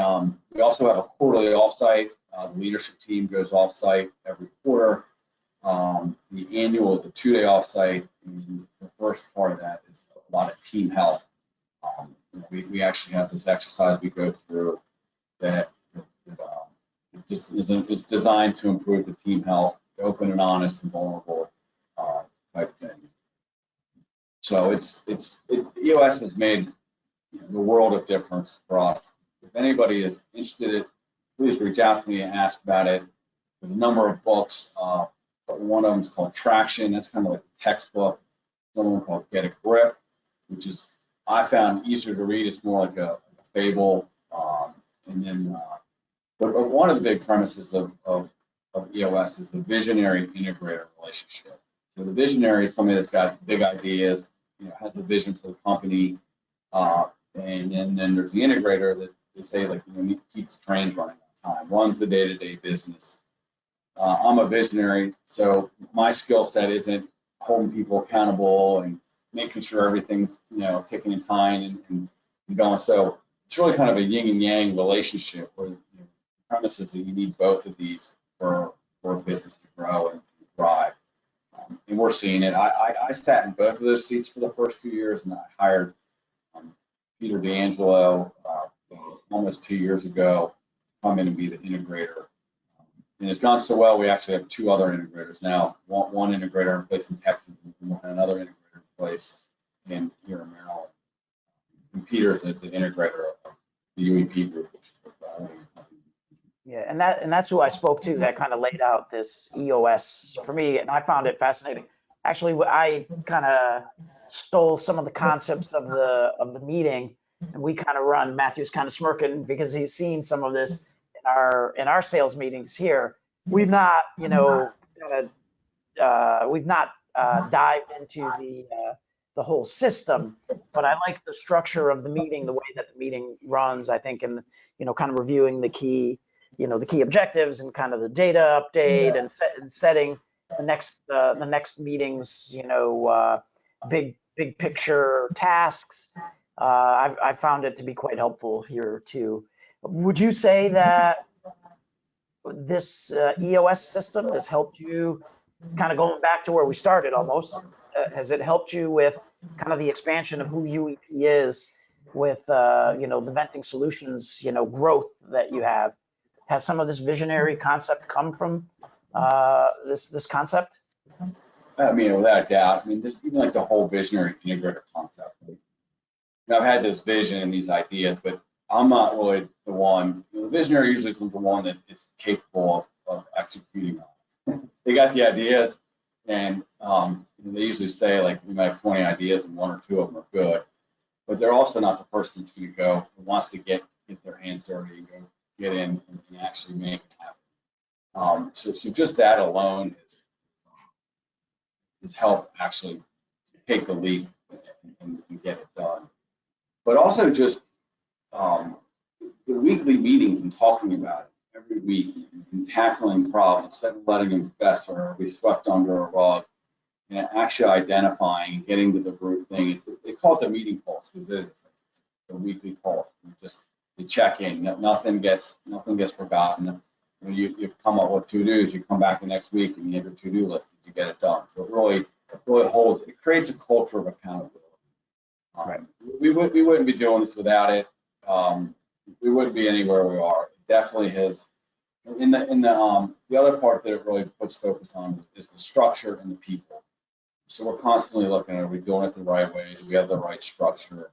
we also have a quarterly offsite. The leadership team goes offsite every quarter. The annual is a 2-day offsite, and the first part of that is a lot of team health. We actually have this exercise we go through that just is designed to improve the team health, open and honest and vulnerable type thing. So EOS has made the world of difference for us. If anybody is interested, please reach out to me and ask about it. There's a number of books. One of them is called Traction. That's kind of like a textbook. Another one called Get a Grip, which is I found easier to read. It's more like a fable. But one of the big premises of EOS is the visionary integrator relationship. So the visionary is somebody that's got big ideas, has the vision for the company, and then there's the integrator that they say keeps the trains running on time, runs the day-to-day business. I'm a visionary, so my skill set isn't holding people accountable and making sure everything's ticking in time and going. So it's really kind of a yin and yang relationship where the premise is that you need both of these for a business to grow and thrive. And we're seeing it. I sat in both of those seats for the first few years, and I hired Peter D'Angelo almost 2 years ago to come in and be the integrator. And it's gone so well, we actually have 2 other integrators now. One integrator in place in Texas and another integrator in place here in Maryland. And Peter is the integrator of the UEP group, which is Yeah, and that's who I spoke to that kind of laid out this EOS for me, and I found it fascinating. Actually, I kind of stole some of the concepts of the meeting, and we kind of run. Matthew's kind of smirking because he's seen some of this in our sales meetings here. We've not, we've not dived into the whole system, but I like the structure of the meeting, the way that the meeting runs. I think, and kind of reviewing the key objectives and kind of the data update and setting the next meetings, big picture tasks. I found it to be quite helpful here too. Would you say that this EOS system has helped you, kind of going back to where we started almost, has it helped you with kind of the expansion of who UEP is with, you know, the venting solutions, you know, growth that you have? Has some of this visionary concept come from this concept? I mean, without a doubt. I mean, just even like the whole visionary integrator concept. You know, I've had this vision and these ideas, but I'm not really the one. You know, the visionary usually is the one that is capable of executing on. They got the ideas, and they usually say like we might have 20 ideas and 1 or 2 of them are good, but they're also not the person that's going to go who wants to get their hands dirty and go get in and actually make it happen. So just that alone is help actually take the leap and get it done. But also just the weekly meetings and talking about it every week and tackling problems instead of letting them fester or be swept under a rug, and actually identifying and getting to the root thing. They call it the meeting pulse because it's the weekly pulse. You check in. Nothing gets forgotten. You come up with to-dos. You come back the next week and you have your to-do list. You get it done. So it really holds. It creates a culture of accountability. Right. We wouldn't be doing this without it. We wouldn't be anywhere we are. It definitely has. The other part that it really puts focus on is the structure and the people. So we're constantly looking at, are we doing it the right way? Do we have the right structure?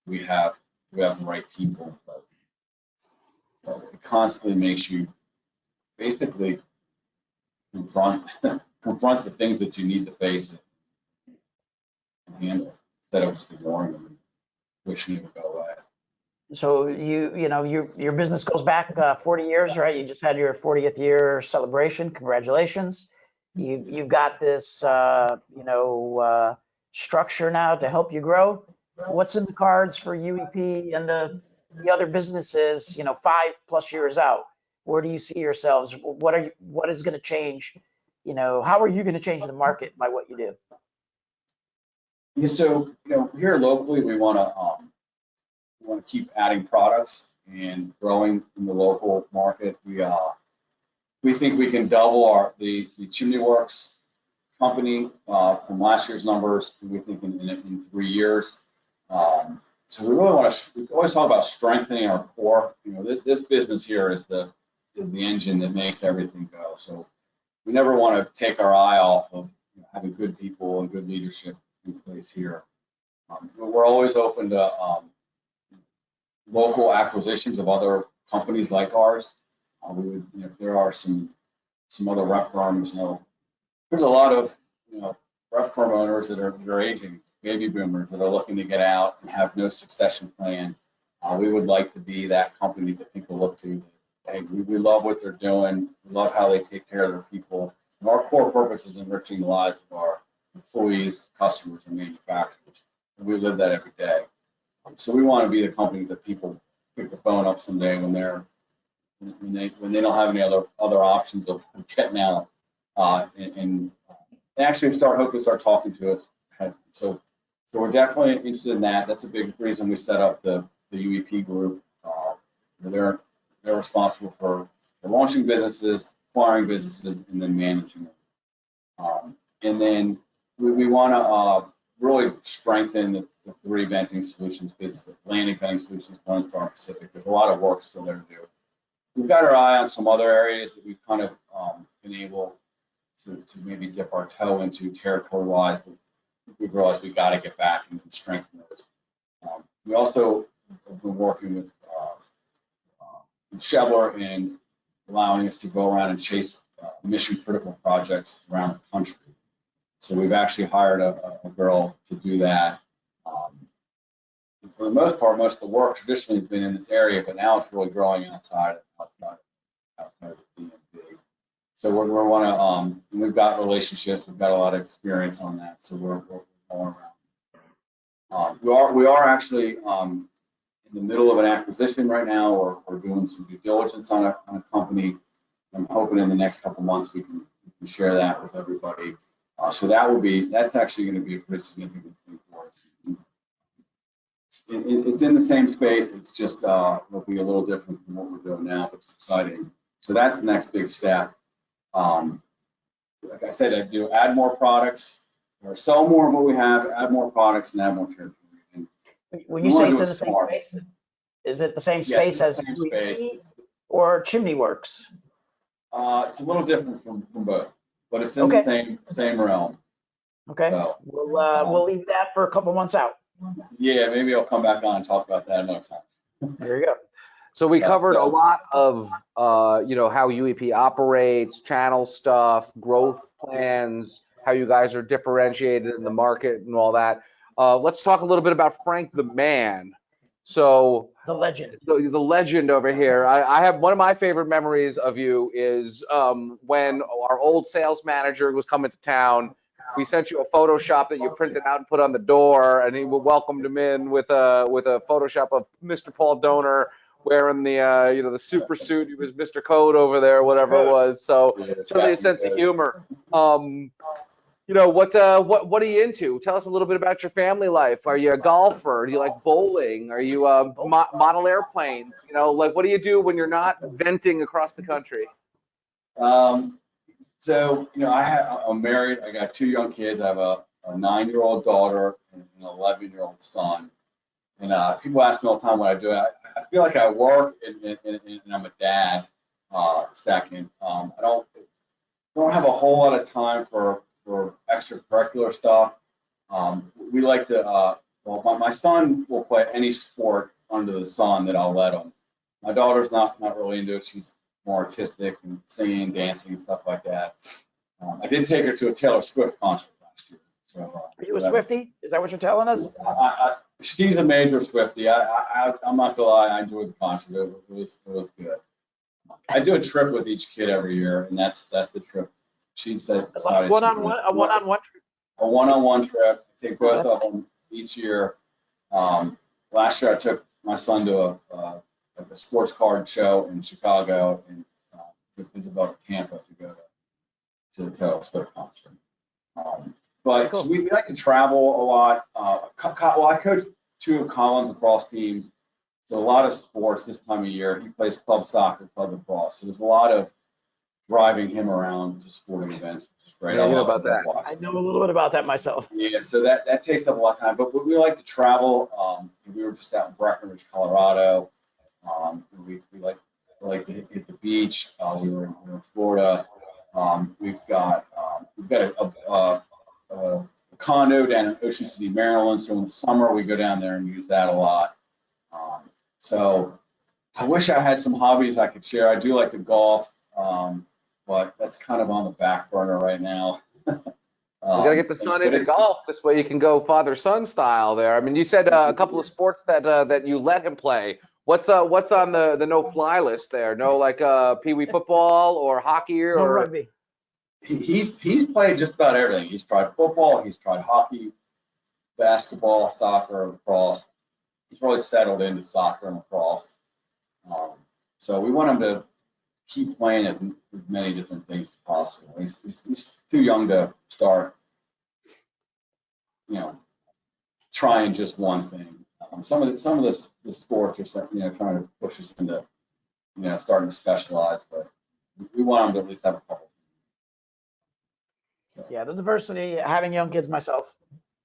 We have the right people in place. So it constantly makes you basically confront the things that you need to face and handle instead of just ignoring them and wishing it would go away. So you know your business goes back 40 years, right? You just had your 40th year celebration. Congratulations. You've got this structure now to help you grow. What's in the cards for UEP and the other businesses, 5+ years out? Where do you see yourselves? What is going to change? How are you going to change the market by what you do? Yeah, so here locally we want to keep adding products and growing in the local market. We think we can double the Chimney Works company from last year's numbers. We think in 3 years. So we really we always talk about strengthening our core. This business here is the engine that makes everything go. So we never want to take our eye off of having good people and good leadership in place here. We're always open to local acquisitions of other companies like ours. If there are some other rep firms, there's a lot of rep firm owners that are aging, baby boomers that are looking to get out and have no succession plan. We would like to be that company that people look to. Hey, we love what they're doing. We love how they take care of their people. And our core purpose is enriching the lives of our employees, customers, and manufacturers. And we live that every day. So we want to be the company that people pick the phone up someday when they don't have any other options of getting out, and actually hopefully start talking to us. So we're definitely interested in that. That's a big reason we set up the UEP group. They're responsible for launching businesses, acquiring businesses, and then managing them. And then we want to really strengthen the 3 venting solutions business, the landing venting solutions, Lone Star Pacific. There's a lot of work still there to do. We've got our eye on some other areas that we've kind of been able to maybe dip our toe into territory-wise, but we've realized we've got to get back and strengthen those. We also have been working with Chevler and allowing us to go around and chase mission-critical projects around the country. So we've actually hired a girl to do that. And for the most part, most of the work traditionally has been in this area, but now it's really growing outside of the DMV. So we want to, we've got relationships, we've got a lot of experience on that, so we're going around. We are actually in the middle of an acquisition right now, or we're doing some due diligence on a company. I'm hoping in the next couple months we can share that with everybody. So that's actually going to be a pretty significant thing for us. It's in the same space. It's just will be a little different from what we're doing now, but it's exciting. So that's the next big step. Like I said, I do add more products. or sell more of what we have, add more products, and add more territory. And When we you say wanna it's do in it the same smart. space, is it the same Yeah, space it's the as same UEP space. or Chimney Works? It's a little different from both, but it's in Okay. the same realm. Okay, So, we'll leave that for a couple months out. yeah, maybe I'll come back on and talk about that another time. There you go. So we Yeah, covered a so- lot of, how UEP operates, channel stuff, growth plans, how you guys are differentiated in the market and all that. Let's talk a little bit about Frank the Man. So The legend. the legend over here. I have one of my favorite memories of you is when our old sales manager was coming to town. We sent you a Photoshop that you printed out and put on the door, and he welcomed him in with a Photoshop of Mr. Paul Donor wearing the the super suit. He was Mr. Code over there, whatever it was. So Yeah, certainly a Captain sense of Code. humor. What are you into? Tell us a little bit about your family life. Are you a golfer? Do you like bowling? Are you model airplanes? What do you do when you're not venting across the country? So, I'm married. I got 2 young kids. I have a 9-year-old daughter and an 11-year-old son. And people ask me all the time what I do. I feel like I work and I'm a dad. Second, I don't have a whole lot of time for extracurricular stuff. We like to. Well, my son will play any sport under the sun that I'll let him. My daughter's not really into it. She's more artistic and singing, dancing, stuff like that. I did take her to a Taylor Swift concert last year. So, Are you a Swiftie? Is that what you're telling us? She's a major Swiftie. I'm not gonna lie. I enjoyed the concert. It was good. I do a trip with each kid every year, and that's the trip. She said A one-on-one trip. a one-on-one trip. I take both That's of them each year. Last year I took my son to a sports card show in Chicago, and took Isabel to Tampa to go to the Taylor Swift concert. But Cool. so we like to travel a lot. Well, I coach 2 of Colin's lacrosse teams, so a lot of sports this time of year. He plays club soccer, club lacrosse, so there's a lot of driving him around to sporting events, which is great. Yeah, I I know love about that. I know a little bit about that myself. Yeah, so that takes up a lot of time, but we like to travel. We were just out in Breckenridge, Colorado. We like to hit the beach. We were in Florida. We've got a condo down in Ocean City, Maryland. So in the summer we go down there and use that a lot. So I wish I had some hobbies I could share. I do like to golf, but that's kind of on the back burner right now. We gotta get the son into golf. This way you can go father-son style there. I mean, you said a couple of sports that you let him play. What's on the no-fly list there? No, like pee-wee football or hockey or No rugby. He's played just about everything. He's tried football, he's tried hockey, basketball, soccer, lacrosse. He's really settled into soccer and lacrosse. So we want him to keep playing as many different things as possible. He's too young to start, trying just one thing. Some of the sports are, trying to push us into, starting to specialize, but we want him to at least have a couple. So. Yeah, the diversity, having young kids myself,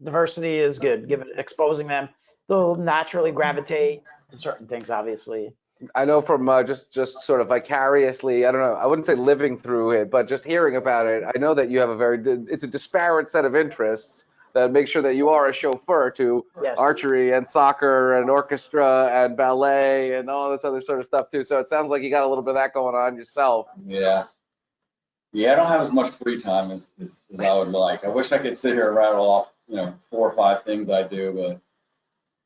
diversity is good. Exposing them, they'll naturally gravitate to certain things, obviously. I know from just sort of vicariously, I don't know, I wouldn't say living through it, but just hearing about it, I know that you have it's a disparate set of interests that make sure that you are a chauffeur to Yes. archery and soccer and orchestra and ballet and all this other sort of stuff too. So it sounds like you got a little bit of that going on yourself. Yeah. Yeah, I don't have as much free time as I would like. I wish I could sit here and rattle off, 4 or 5 things I do, but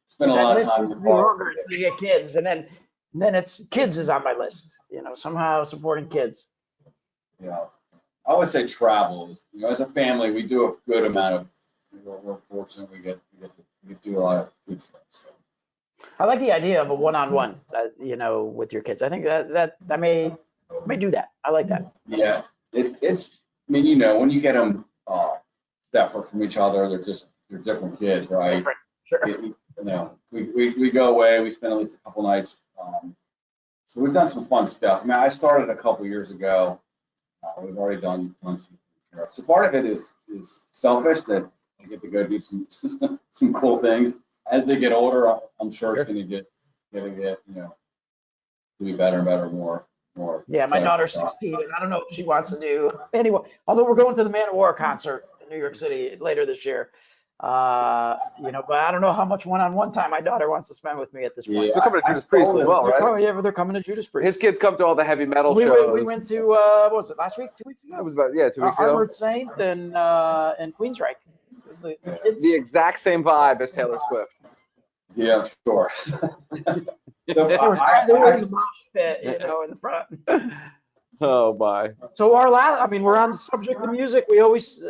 spend a lot of time in the park. Longer until you get kids, and then it's kids is on my list. Somehow supporting kids. I always say travel is, as a family, we do a good amount of. We're fortunate we get to do a lot of good stuff. So. I like the idea of a one-on-one, with your kids. I think that I may do that. I like that. Yeah, it's. I mean, when you get them separate from each other, they're different kids, right? Different. Sure. We go away. We spend at least a couple nights. So we've done some fun stuff. I mean, I started a couple years ago. We've already done some trips. So part of it is selfish that I get to go do some some cool things. As they get older, I'm sure it's going to get to be better and better, more. Yeah, my daughter's 16, and I don't know what she wants to do. Anyway, although we're going to the Man of War concert in New York City later this year, but I don't know how much one-on-one time my daughter wants to spend with me at this point. They're coming to Judas Priest as well, right? Oh, yeah, they're coming to Judas Priest. His kids come to all the heavy metal shows. We went to, what was it, last week, 2 weeks ago? It was about, 2 weeks ago. Armored Saint and Queensryche. It was the kids. The exact same vibe as Taylor Swift. Yeah, sure. They were in the mosh pit, in the front. Oh my! So we're on the subject of music. We always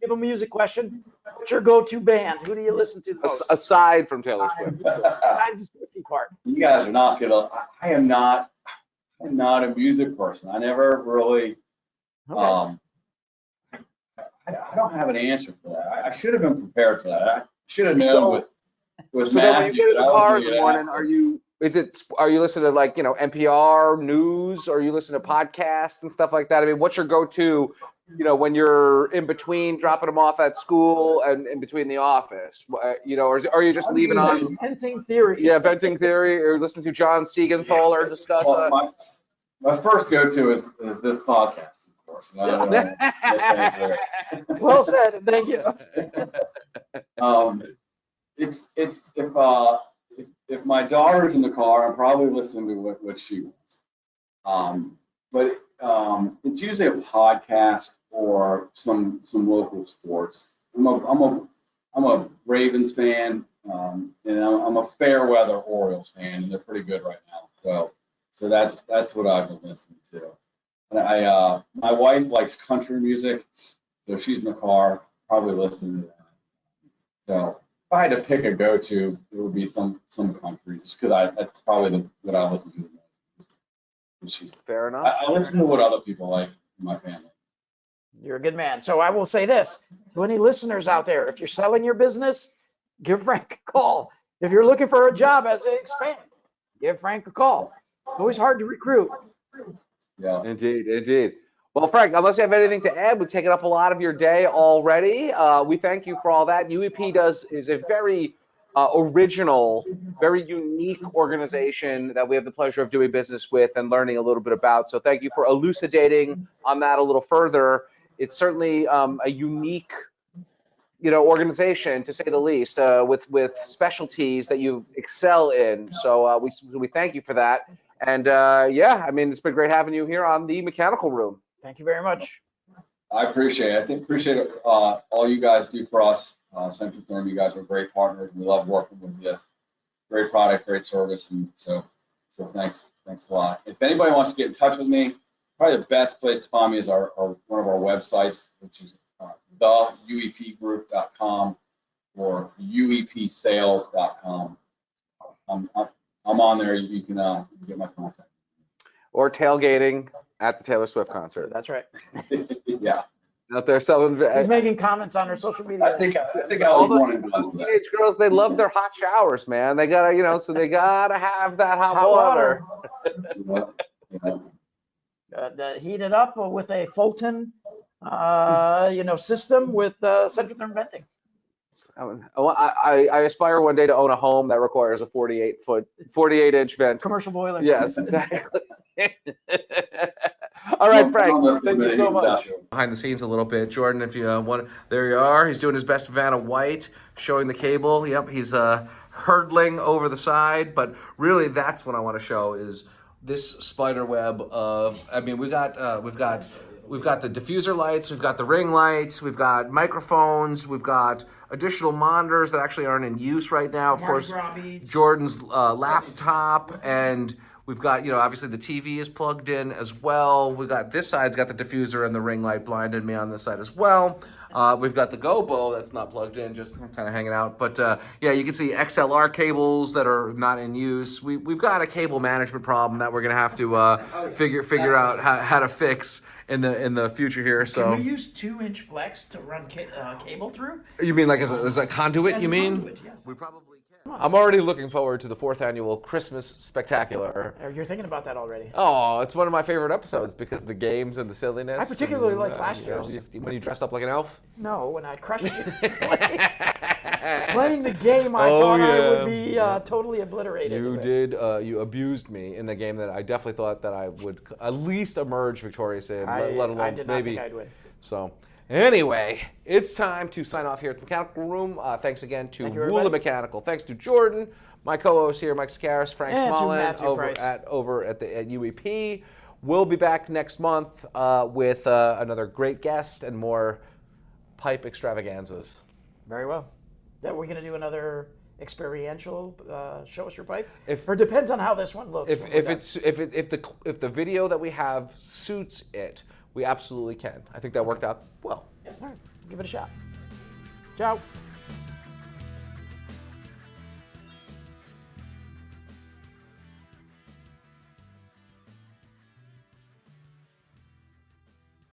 give a music question. What's your go-to band? Who do you listen to the most? Aside from Taylor Swift. Besides the Swiftie part. You guys are not gonna. I am not a music person. I never really. Okay. I don't have an answer for that. I should have been prepared for that. I should have known with So then when Matthew. you get in the car in the morning, are you listening to NPR news, or are you listening to podcasts and stuff like that? I mean, what's your go-to, when you're in between dropping them off at school and in between the office, or are you just leaving on Venting Theory? Yeah, Venting Theory, or listen to John Siegenthaler discuss. My first go-to is this podcast. Well said. Thank you. It's if my daughter's in the car, I'm probably listening to what she wants. But it's usually a podcast or some local sports. I'm a Ravens fan, and I'm a fair weather Orioles fan, and they're pretty good right now. So that's what I've been listening to. And my wife likes country music, so she's in the car, probably listening to that. So if I had to pick a go-to, it would be some country, just because that's probably what I listen to the most. Fair enough. I listen to what other people like in my family. You're a good man. So I will say this to any listeners out there: if you're selling your business, give Frank a call. If you're looking for a job as an expand, give Frank a call. It's always hard to recruit. Yeah. Indeed. Well, Frank, unless you have anything to add, we've taken up a lot of your day already. We thank you for all that. UEP is a very original, very unique organization that we have the pleasure of doing business with and learning a little bit about. So thank you for elucidating on that a little further. It's certainly a unique, organization, to say the least, with specialties that you excel in. So we thank you for that. And it's been great having you here on the Mechanical Room. Thank you very much. I appreciate it. I appreciate all you guys do for us. Centrotherm, you guys are great partners. We love working with you. Great product, great service, and so thanks a lot. If anybody wants to get in touch with me, probably the best place to find me is one of our websites, which is theuepgroup.com or UEPSales.com. I'm on there. You can get my contact. Or tailgating at the Taylor Swift concert. That's right. Yeah. Out there selling. He's making comments on her social media. I think I was wanting to do that. Teenage girls, they love their hot showers, man. They gotta, so they gotta have that hot water. Heat it up with a Fulton, system with Centrotherm venting. I aspire one day to own a home that requires a 48-inch vent. Commercial boiler. Yes, exactly. All right, Frank, thank you so much. Behind the scenes a little bit, Jordan, if you want, there you are. He's doing his best Vanna White, showing the cable. Yep, he's hurdling over the side, but really that's what I want to show is this spider web of, we've got the diffuser lights, we've got the ring lights, we've got microphones, we've got additional monitors that actually aren't in use right now. Of course, Jordan's laptop, and we've got, obviously the TV is plugged in as well. We've got this side's got the diffuser and the ring light blinded me on this side as well. We've got the Gobo that's not plugged in, just kind of hanging out. But you can see XLR cables that are not in use. We've got a cable management problem that we're gonna have to figure out how to fix in the future here. So can we use 2-inch flex to run cable through? You mean like as a conduit? As you a mean? conduit, yes. We probably can. I'm already looking forward to the 4th annual Christmas Spectacular. You're thinking about that already. Oh, it's one of my favorite episodes because of the games and the silliness. I particularly and, liked last you know, year's. when you dressed up like an elf. No, when I crushed you. Playing the game, I thought I would be totally obliterated. You did. You abused me in the game that I definitely thought that I would at least emerge victorious in, let alone I did not maybe. think I'd win. So, anyway, it's time to sign off here at the Mechanical Room. Thanks again to you, Woola everybody. Mechanical. Thanks to Jordan, my co-host here, Mike Scaris, Frank And to Smollon Matthew over Price. at UEP. We'll be back next month with another great guest and more pipe extravaganzas. Very well. That we're going to do another experiential show us your pipe. If- or depends on how this one looks. when we're done. If the video that we have suits it, we absolutely can. I think that worked out well. All right, give it a shot. Ciao.